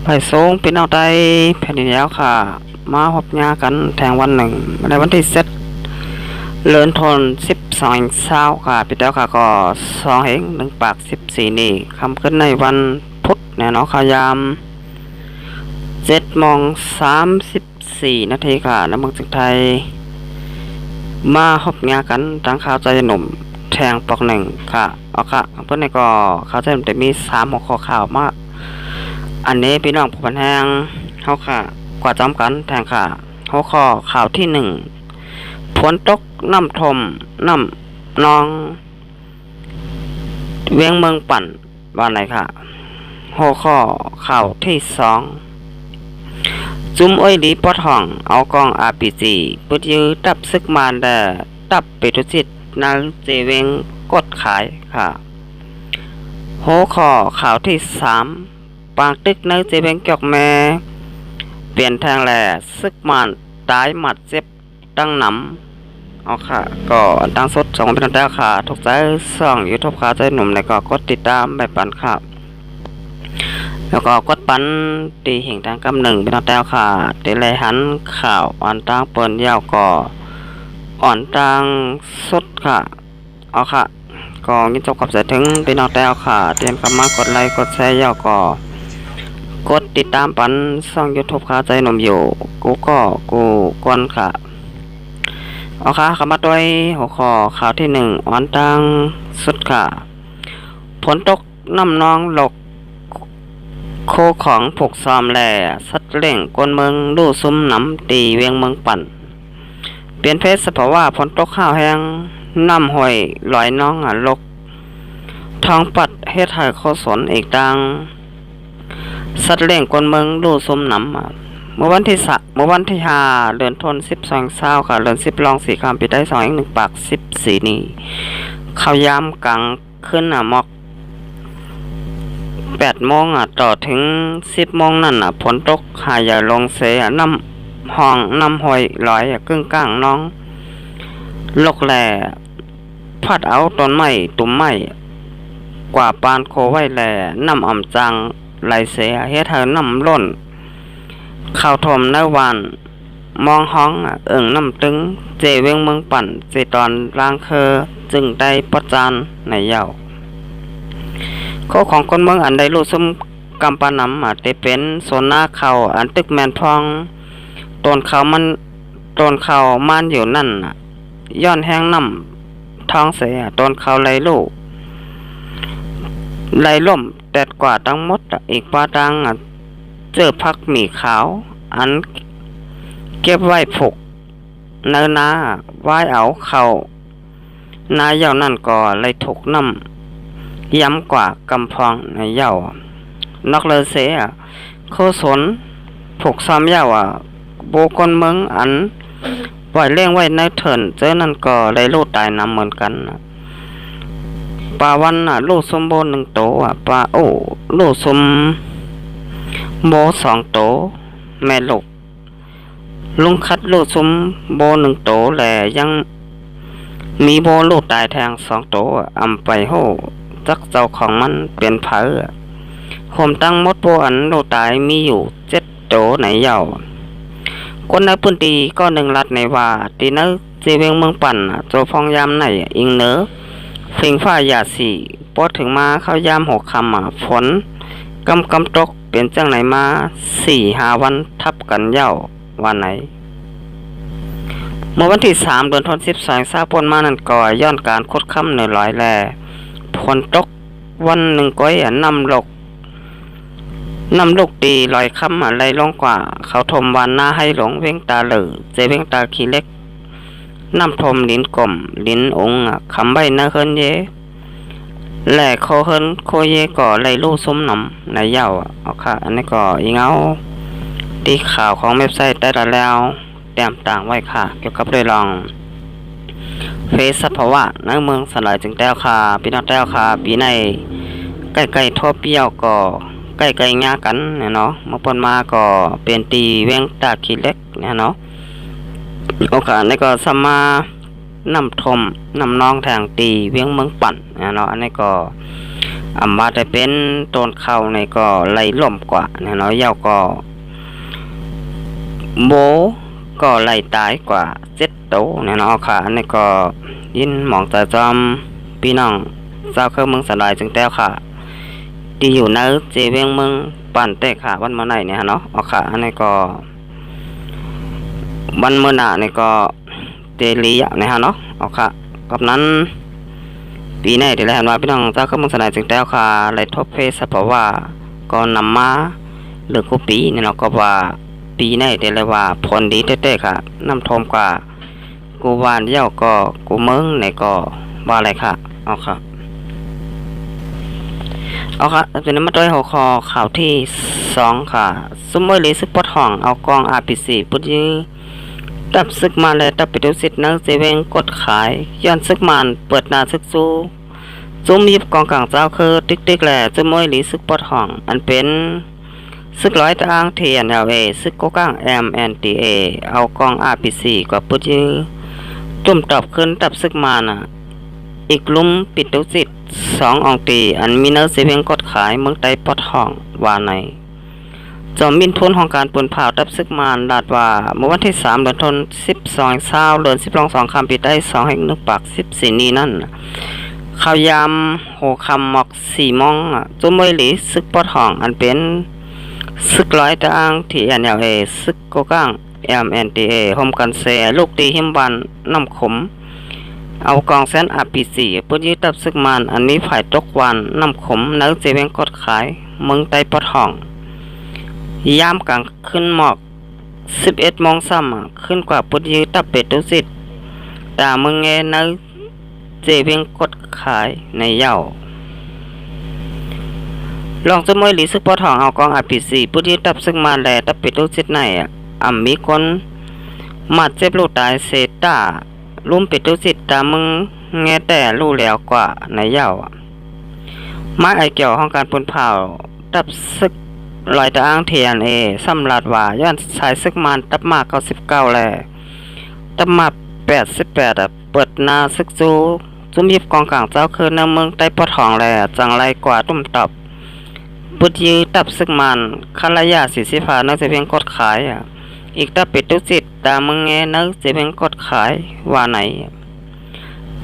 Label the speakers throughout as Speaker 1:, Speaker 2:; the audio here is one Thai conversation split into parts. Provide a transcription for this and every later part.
Speaker 1: ไปสูงพี่น้องใต้แผ่นดินแล้วค่ะมาพบญากันแทงวันหนึ่งในวันที่เลื่อนทน12 ค่ะพี่เต้าค่ะก็2 เฮง 1 ปาก 14นี่คำขึ้นในวันพุธเนี่ยเนาะค่ะยาม7:34 นาทีค่ะน้ำเมืองไทยมาพบญากันตั้งข่าวใจหนุ่มแทงปอกหนึ่งค่ะเอาค่ะเพื่อนในก็ข่าวใจหนุ่มแต่มี3 หัวข้อข่าวมาอันนี้พี่น้องผู้พันแหงเขาค่ะกว่าจำกันแทงค่ะหัวข้อข่าวที่ฝนตกน้ำท่วมน้ำนองเวียงเมืองปั่นบ้านไหนค่ะหัวข้อข่าวที่จุ้มอ้อยดีปอทองเอากองRPGปุดยื้อตับซึกมานแดตับปิตุจิตนางเจเวงกดขายค่ะหัวข้อข่าวที่ปางตึกในเจเวงเกี่ยวแม่เปลี่ยนแทงแหล่ซึกมานตายหมัดเจ็บตั้งหนำเอาค่ะก็ตั้งสด2 เป็นแล้วค่ะถูกใจYouTube ค่ะใจหนุ่มแล้วก็กดติดตามแบบปันค่ะแล้วก็กดปันตีเห็นทางกำ1 เป็นแล้วค่ะตีไรหันข่าวอ่อนตั้งเปิ้นยาวก็อ่อนตั้งสดค่ะเอาค่ะก็ยินจบกับเสร็จถึงเป็นแล้วค่ะเตรียมกำมากดไลค์กดแชร์ยาวก็กดติดตามปันYouTube ค่ะใจหนุ่มอยู่กูกวนค่ะเอาค่ะเข้ามาด้วยหัวข้อข่าวที่อ่อนตังสุดค่ะฝนตกน้ำนองหลกโคของผูกซอมแหล่สัดเล่งกวนเมืองลู่ซุ้มน้ำตีเวียงเมืองปั่นเปลี่ยนเพศสภาวะฝนตกข้าวแห้งน้ำห้อยลอยน้องลกทองปัดเฮ็ดให้โคสนอีกดังสัดเล่งกวนเมืองลู่ซุ้มน้ำเมื่อวันที่5 เดือนธันวาคม12ค่ะเดือน10 ลอง4 คำปิดได้2 1 ปาก 14นี่เข้ายามกลางขึ้นหมอก8 โมงต่อถึง10 โมงนั่นฝนตกหาอย่าลงเสน้ำห้องน้ำห้อยลอยกึ่งกลางน้องลกแหล่พัดเอาต้นไม้ตุ่มไม้กว่าปานโคไว้แหล่น้ำอ่ำจังไหลเสียเฮ็ดให้น้ำล้นข่าวทมในวันมองห้องน้ำตึงเจเวงเมืองปั่นเจตอนล่างจึงได้ประจานในเยาข้อของคนเมืองอันใดรู้ซุ่มกำปานำได้เป็นโซนหน้าเขาอันตึกแมนพองต้นเขามันอยู่นั่นย้อนแห้งน้ำท้องเสียต้นเขาไหลลูกไหลล่มแต่กว่าทั้งหมดอีกปาดังเจอพักหมี่ขาวอันเก็บไว้ผูกเนื้อนาไว้เอาเขานาเย่านั่นก็เลยถูกน้ำย้ำกว่ากำพองในเย่านอกเลยเสียโคสนผูกซ้ำเย่าโบกนเมืองอันไว้เลี้ยงไว้ในเถินเจอนั่นก็เลยลูกตายน้ำเหมือนกันปลาวันลูกสมโบ1 โตปลาโอ้ลูกสมโบ2 โตแม่ลูกลุงคัดลูกสมโบ1 โตแหล่ยังมีโบลูกตายแทง2 โตอำไปโหจักเจ้าของมันเป็นเผอผมตั้งมดโบอันลูกตายมีอยู่7 โตไหนเยาคนในพื้นที่ก็1 รัฐในว่าตีเนเจเวงเมืองปั่นโจฟองยามไหนอิงเนอฟิงฟ้ายาสีปอดถึงมาเข้ายาม6 คำฝนกำตกเป็นจังไหนมา4-5 วันทับกันเย้าวันไหนเมื่อวันที่3 เดือนธันวาคม12ปนมานั่นก่อย้อนการคดค่ำเหนือลอยแลฝนตกวัน1 ก้อยน้ำลูกตีลอยค่ำไหลลงกว่าเขาทมวันหน้าให้หลงเว้งตาเหลือเจเว้งตาขี้เล็กน้ำทมลิ้นกลมลิ้นองคำใบหน้าเฮินเยแหล่โคเฮินโคเยก่อไหลลู่ซุ้มหนำในเย้าเอาค่ะอันนี้ก็อีเงาตีข่าวของเว็บไซต์ได้แล้วแต้มต่างไว้ค่ะเกี่ยวกับเรื่องลองเฟซสภาวะในเมืองสลายจึงแต้วค่ะพี่น้องแต้วค่ะปีในใกล้ๆทั่วเปี้ยวก็ใกล้ๆงากันเนี่ยเนาะเมื่อปนมาก็เป็นตีเวียงตาขี้เล็กเนี่ยเนาะโอกาสนี้ก็สมาน้ำทมน้ำนองแทงตีเวียงเมืองปั่นเนี่ยเนาะอันนี้ก็ มาได้เป็นต้นเข้าในก็ไหลล่มกว่าเนี่ยเนาะยาวก็โบก็ไหลตายกว่า7โตเนี่ยเนาะค่ะอันนี้ก็ยินหมองตาจอมพี่น้องชาวเครื่องเมืองสลายจึงแต้วค่ะที่อยู่ในเจเวียงเมืองปั่นเตะค่ะวันมื้อไหนเนี่ยเนาะค่ะอันนี้ก็วันมื้อหน้านี่ก็เตลียเนี่ยเนาะค่ะกับนั้นปีนี้ที่แล้วว่าพี่น้องเจ้าเครื่องเมืองสลายจึงแต้วค่ะไหลทบเพศเพราะว่าก็นำมาหรือกูปีเนี่ยเนาะก็ว่าปีนี้ได้เลยว่าผลดีเต้ๆค่ะน้ำท่วมกว่ากูวานเย้าก็กูเมืองในก็ว่าอะไรค่ะค่ะเป็นมาด้วยหัวข้อข่าวที่2ค่ะซุมเมอร์ลีซึกปอดห้องเอากอง RPC ปุดยื้อตับซึกมาและตับไปดูสิทธิ์นักเจเวงกดขายย้อนซึกมันเปิดหน้าซึกสู้จุ่มยิบกองกลางเจ้าคือติ๊กๆแหละซุมเมอร์ลีซึกปอดห้องอันเป็นซึกร้อยตางเทียนLAซึกโกก้าง MNDA เอากอง RPC กว่าปุดยื้อจุ่มตอบขึ้นตับซึกมาน่ะอีกลุ่มปิดตุสิทธิ์2องตีอันมีเนื้อเสียเพียงกดขายเมืองไต้ปอดห้องว่าในจอมมินพ้นของการปืนเผาตับซึกมานลาดว่าเมื่อวันที่3เดือนธันวาคม12เช้าเดือน12 2คำปีใต้2แห่ง1ปาก14นี้นั่นข่าวยามโหคำหมอก4มองจุ่มไว้หลีซึกปอดห้องอันเป็นซึกร้อยตะอ้างที่NLAซึกโกก้าง MNDA โฮมกันแซลูกตีหิมบันน้ำขมเอากองแสน RPC เพื่อยึดตับซึกมันอันนี้ฝ่ายตกวันน้ำขมนักเจเวงกดขายเมืองไต้ปอดห้องยามกลางขึ้นหมอก11 โมงซ้ำขึ้นกว่าปุดยืดตับเป็ดตุสิทธิ์ตาเมืองเงนักเจเวงกดขายในเย้าลองจะมวยหลีซึกปอดห้องเอากอง RPC ปุดยืดตับซึกมันแลตับเป็ดตุสิทธิ์ในมีคนมาเจ็บลูกตายเซตาลุ่มเป็ดตุสิทธิ์ตามึงแงแต่รู้แล้วกว่าในเย้าไม้ไอเกี่ยวของการปนเผาตับซึกลอยตะอ้างเทียนสำลัดว่าย้อนสายซึกมันตับมา99แลตับมา88เปิดหน้าซึกจูจุ่มยิบกองกลางเจ้าคือในเมืองไต้ปอดห้องแลจังไรกว่าตุ้มตอบปุดยื้อตับซึกมันคันระยะ40 ฟ้านักจะเพียงกดขายอีกตับเป็ดตุสิทธิ์ตามึงแงนักจะเพียงกดขายว่าไหน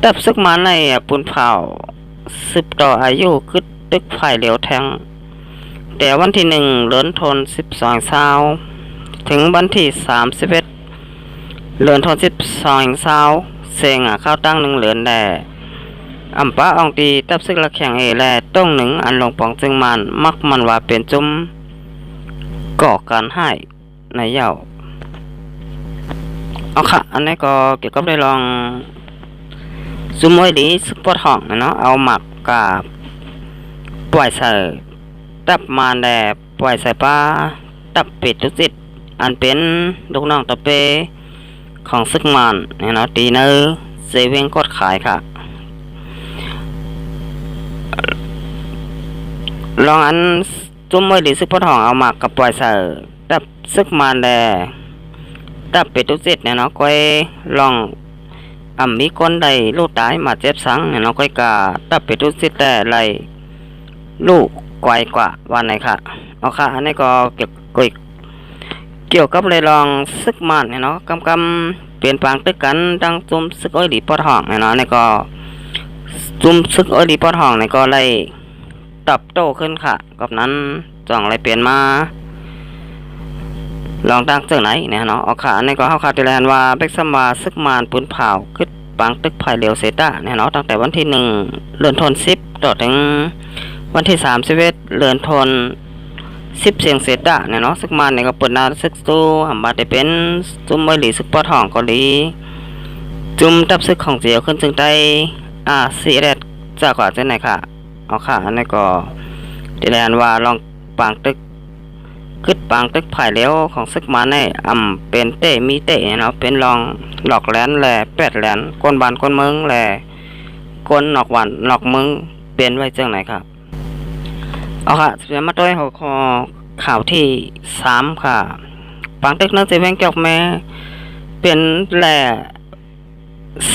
Speaker 1: ตับซึกมันในปุนเผาสืบต่ออายุคือตึกไผ่เหลียวแทงแต่วันที่1เดือนธันวาคม12เช้าถึงวันที่31เดือนธันวาคม12เช้าเสงเข้าตั้ง1เดือนแลอำป้าอองตีตับซึกละแข่งแลต้องหนึ่งอันลงปองจึงมันมักมันว่าเป็นจุ่มก่อการให้ในเย้าค่ะอันนี้ก็เกี่ยวกับได้ลองซุมมวยดีซึกปอดห้องเนาะเอาหมักกับปล่อยใส่ตับมานแดปล่อยใส่ปลาตับเป็ดตุสิทธิ์อันเป็นลูกน้องตะเปของซึกมันเนาะตีเนอร์เซเว่นกดขายค่ะลองอันซุมมวยดีซึกปอดห้องเอาหมักกับปล่อยใส่ตับซึกมันแดตับเป็ดตุสิทธิ์เนาะก้อยลองมีคนใดลูกตายมาเจ็บสังเนาะก้อยกาตับเป็ดตุสิทธิ์แต่ไรลูกไกวกว่าวันไหนค่ะค่ะอันนี้ก็เกี่ยวกับเลยลองซึกมันเนาะกำเปลี่ยนแปลงตึกกันดังจุ่มซึกอ้อยดีปอดห้องเนาะนี่ก็จุ่มซึกอ้อยดีปอดห้องนี่ก็เลยตับโตขึ้นค่ะกับนั้นจ่องเลยเปลี่ยนมาลองตั้งเจอไหนเนี่ยเนาะค่ะอันนี้ก็เข้าคาติแลนว่าเบ็กซัมว่าซึกมันปืนเผาขึ้นปางตึกไผ่เหลียวเซตาเนี่ยเนาะตั้งแต่วันที่1เดือนธันวาคมต่อถึงวันที่31เดือนธันวาคม10เสียงเซตาเนี่ยเนาะซึกมันเนี่ยก็เปิดหน้าซึกตู้มาได้เป็นจุ่มมวยหลีซึกปอดห้องเกาหลีจุ่มตับซึกของเจียวขึ้นจึงได้ซีเรตจากกว่าจะไหนค่ะค่ะอันนี้ก็ติแลนว่าลองปางตึกขึ้นปางตึกไผ่เหลียวของซึกมันเนี่ยเป็นเตมีเตเนาะเป็นลองหลอกแหลนแหล่8แหลนก้นบานก้นเมืองแหล่ก้นนอกวันนอกเมืองเป็นไว้จังไหนครับค่ะจะมาด้วยหัวข้อข่าวที่3ค่ะปางตึกนักเจเวงเกี่ยวแม่เป็นแหล่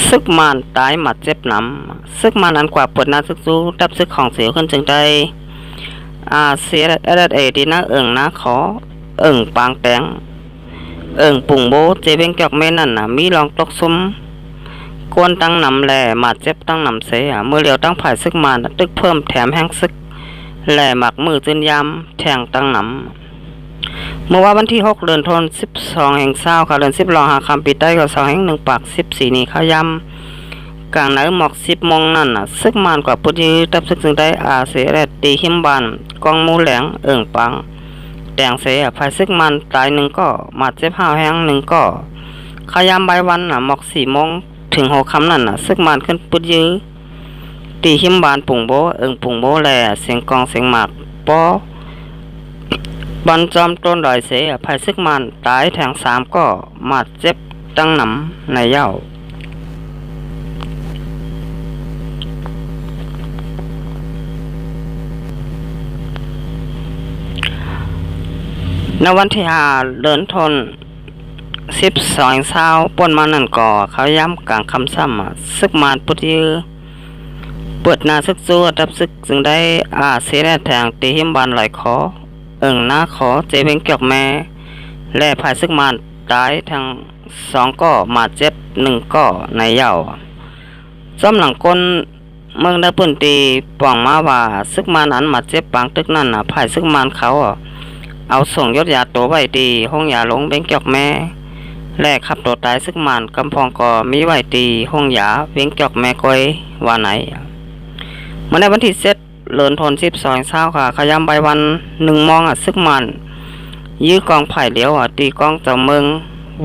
Speaker 1: ซึกมานตายมาเจ็บน้ำซึกมานอันกว่าเปิดนาซึกซูดับซึกของเสียวขึ้นจึงได้เสียเอดีนะนะขอปางแตงปุ่งโบเจเวงจอกเมนั่นมีลองตกซุมกวนตั้งนำแหล่มาเจ็บตั้งนำเสียเมื่อเลียวตั้งผ่ายซึกมานตึกเพิ่มแถมแห้งซึกแหล่หมักมือจืนยำแทงตั้งนำเมื่อวันที่6 เดือนธันวาคม12 แห่งเศร้าค่ะเดือน10 รองหาคำปีใต้ก็2 แห่ง 1 ปาก 14 นี่ข้ายำกลางไหนหมอก10 โมงนั่นซึกมานกว่าปุยือตับซึกจึงได้เสียแรดตีหิมบานกองมูแหลงปังแดงเสียภายซึกมันตาย1ก็มาเจ็บ5 แห่ง 1ก็ข้ายำใบวันหมอก4 โมงถึง6 ค่ำนั่นซึกมันขึ้นปุยือตีหิมบานปุ่งโบปุ่งโบแลเสียงกองเสียงหมากปอบรรจอมต้นดอยเสียภายซึกมันตายแทง3ก็มาเจ็บตั้งนำในเย้าในวันที่5 เดือนธันวาคม12 เช้าป่นมานั่นก่อเขาย้ำกลางคำซ้ำซึกมานปุยือเปิดนาซึกซัวดับซึกจึงได้เสียแทงตีหิมบานไหลคอหน้าขอเจเวงเกี่ยวแม่และภายซึกมานตายทั้ง2ก็มาเจ็บ1ก็ในเย้าซ้ำหลังก้นเมืองได้ปุ่นตีป่องมาว่าซึกมานอันมาเจ็บปางตึกนั่นภายซึกมานเขาเอาส่งยศยาตัวไว้ตีห้องยาลงเบงเกี่ยวแม่และขับตัวตายซึกมานกำพองก็มีไว้ตีห้องยาเบงเกี่ยวแม่ก้อยว่าไหนเมื่อในวันที่7 เดือนธันวาคม12 เช้าค่ะขยำใบวัน1 โมงซึกมันยื้อกองไผ่เหลียวตีกองเจ้าเมือง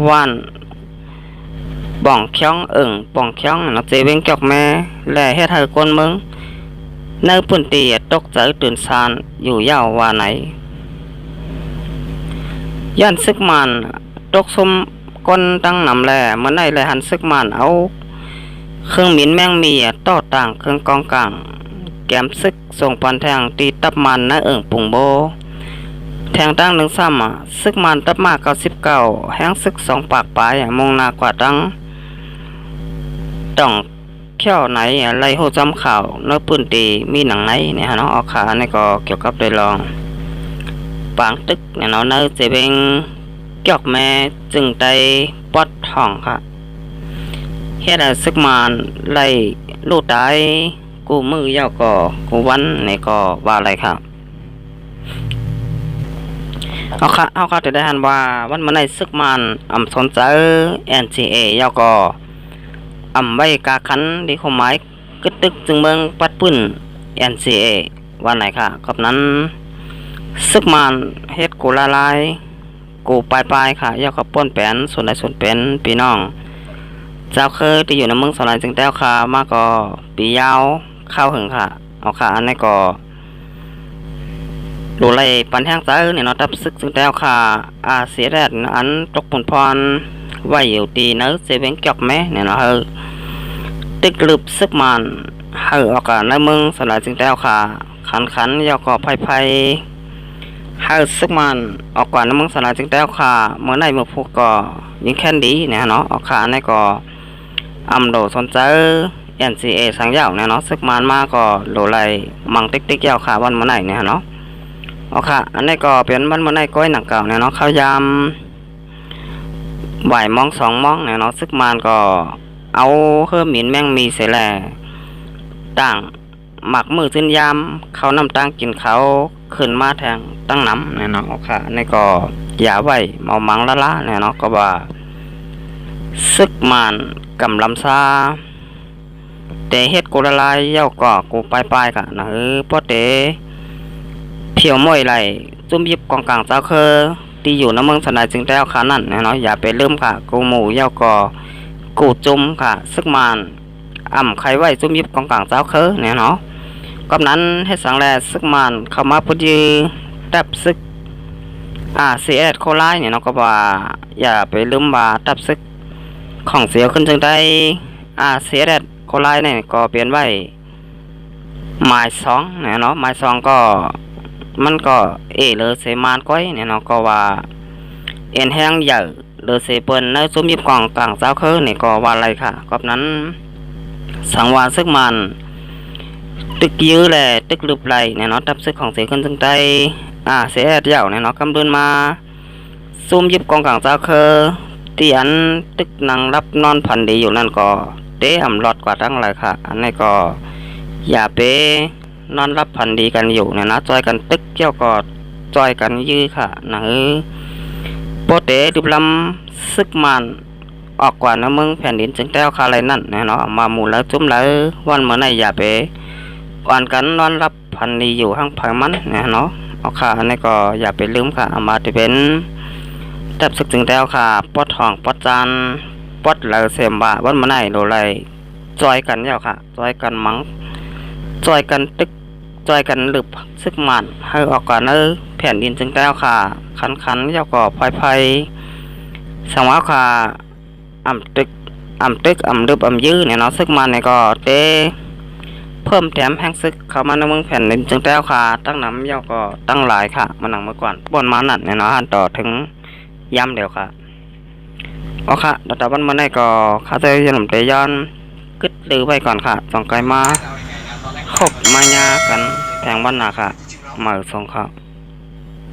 Speaker 1: วันบ่องเคียงป่องเคียงเจเวงจอกแม่และเฮ็ดให้คนเมืองในปุ่นตีตกใจตื่นซานอยู่ยาวว่าไหนย่านซึกมันตกซุมก้นตั้งนำแลเมื่อในแลหันซึกมันเอาเครื่องมินแมงมีต่อต่างเครื่องกองกลางแกมซึกส่งปันแทงตีตับมันปุ่งโบแทงตั้ง1 ซ้ำซึกมันตับมา99แห้งซึก2 ปากปลายมงนากว่าตั้งต้องเขี้ยวไหนไล่โหจำข่าวเนื้อปืนตีมีหนังไหนเนี่ยเนาะเอาขาเนี่ยก็เกี่ยวกับได้ลองปางตึกเนี่ยเนาะเนื้อจะเป็นเกี่ยวแม่จึงได้ปอดท้องค่ะเฮ็ดให้ซึกมันไล่ลูกได้กูมือยาวก็กูวันนี่ก็ว่าอะไรครับเอาค่ะจะได้หันว่าวันมื้อในซึกมันสนใจ NCA ยาวก็ไว้กาคันดีความหมายกึดตึกจึงเมืองปัดปื้น NCA วันไหนค่ะกับนั้นซึกมันเฮ็ดกูละลายกูปลายค่ะยาวก็ป้นแปนส่วนใดส่วนเป็นพี่น้องเจ้าเคยที่อยู่ในเมืองสลายจึงแต้วค่ะมาก็ปียาวเข้าหึงค่ะเอาค่ะอันนี้ก็ดูไรปันแห้งใจเนี่ยเนาะตับซึกจึงแต้วค่ะเสียแดดอันตกผลพรไว้อยู่ตีเนื้อเซเว่นจอกแม่เนี่ยเนาะตึกลึบซึกมันเอาค่ะในเมืองสลายจึงแต้วค่ะขันยาวก็ไพ่ซึกมันออกกว่าในเมืองสลายจึงแต้วค่ะเมื่อในเมื่อพวกก็ยิงแค่ดีเนี่ยเนาะเอาค่ะอันนี้ก็โดสนใจ NCA สังยาวเนี่ยเนาะซึกมันมาก็โหลไหลมังติ๊กยาวค่ะวันมื้อไหนเนี่ยเนาะเอาค่ะอันนี้ก็เป็นวันมื้อไหนก้อยหนังเก่าเนี่ยเนาะข้าวยามบ่ายโมง2 โมงเนี่ยเนาะซึกมันก็เอาเฮือหมิ่นแมงมีเสแลต่างหมักมือจื้นยามเขาน้ำตั้งกินเขาขึ้นมาแทงตั้งน้ำเนี่ยเนาะเอาค่ะอันนี้ก็อย่าไว้เมามังละเนี่ยเนาะก็ว่าซึกมันกำลำซาแต่เฮ็ดกูละลายเย้าก็กูปลายกะนะเพราะเตเพียวม้อยไหลจุ่มยิบกองกลางเจ้าคือที่อยู่ในเมืองสนายจึงได้เอาขานั่นเนาะอย่าไปลืมค่ะกูหมู่เย้าก็กูจุ่มค่ะซึกมันใครไว้จุ่มยิบกองกลางเจ้าคือเนี่ยเนาะกับนั้นให้สังแลซึกมันเข้ามาพูดยืดับซึกเสียโคไลเนี่ยเนาะก็ว่าอย่าไปลืมว่าดับซึกของเสียขึ้นจึงได้เสียแดดโคไลเนี่ยก็เปลี่ยนไว้หมาย2เนี่ยเนาะหมาย2ก็มันก็เลยเสมานก้อยเนี่ยเนาะก็ว่าเอ็นแห้งใหญ่ หรือเสเปิ้นในซุ้มยิบกล่องกลางเจ้าคือนี่ก็ว่าอะไรค่ะกอบนั้นสังวาซึกมันตึกยื้อแหละตึกลึบไหลเนี่ยเนาะทับซึกของเสียขึ้นซึ่งใต้เสียเดี่ยวเนี่ยเนาะกำลืนมาซุ่มยิบกองกลางเจ้าคือเตียนตึกนั่งรับนอนพันดีอยู่นั่นก็เตะอำรอดกว่าตั้งหลายค่ะอันนี้ก็อย่าไปนอนรับพันดีกันอยู่เนี่ยนะจอยกันตึกเกี่ยวก็จอยกันยื้อค่ะนะโปเตดุบลำซึกมันออกกว่านะมึงแผ่นดินจึงแต้วคาอะไรนั่นเนี่ยเนาะมาหมู่แล้วจุ้มแล้ววันเมื่อไหร่อย่าไปอ่อนกันนอนรับพันดีอยู่ห้างไผ่มันเนี่ยเนาะเอาค่ะอันนี้ก็อย่าไปลืมค่ะเอามาที่เป็นจับศึกจึงแต้วค่ะปอดทองปอดจานปอดเหลาเสียมบะวันเมื่อไหร่โดไรจอยกันยาวค่ะจอยกันมังจอยกันตึกจอยกันหลึบซึกมันให้ออกก่อนแผ่นดินจึงแต้วค่ะคันยาวก่อไฟสังวาค่ะอ่ำตึกอ่ำลึบอ่ำยื้อเนี่ยเนาะซึกมันเนี่ยก็เตเพิ่มแถมแห้งซึกเข้ามาในเมืองแผ่นดินจึงแต้วค่ะตั้งน้ำยาวก็ตั้งหลายค่ะมาหนังเมื่อก่อนบนมานั่นเนี่ยเนาะหันต่อถึงย้ำเดียวค่ะโอเคดัตวันเมื่อไหร่ก็ข้าจะยันเตยย้อนกึดลือไว้ก่อนค่ะส่งไกลมาขบมายากันแทงวันหนาค่ะมาส่งค่ะ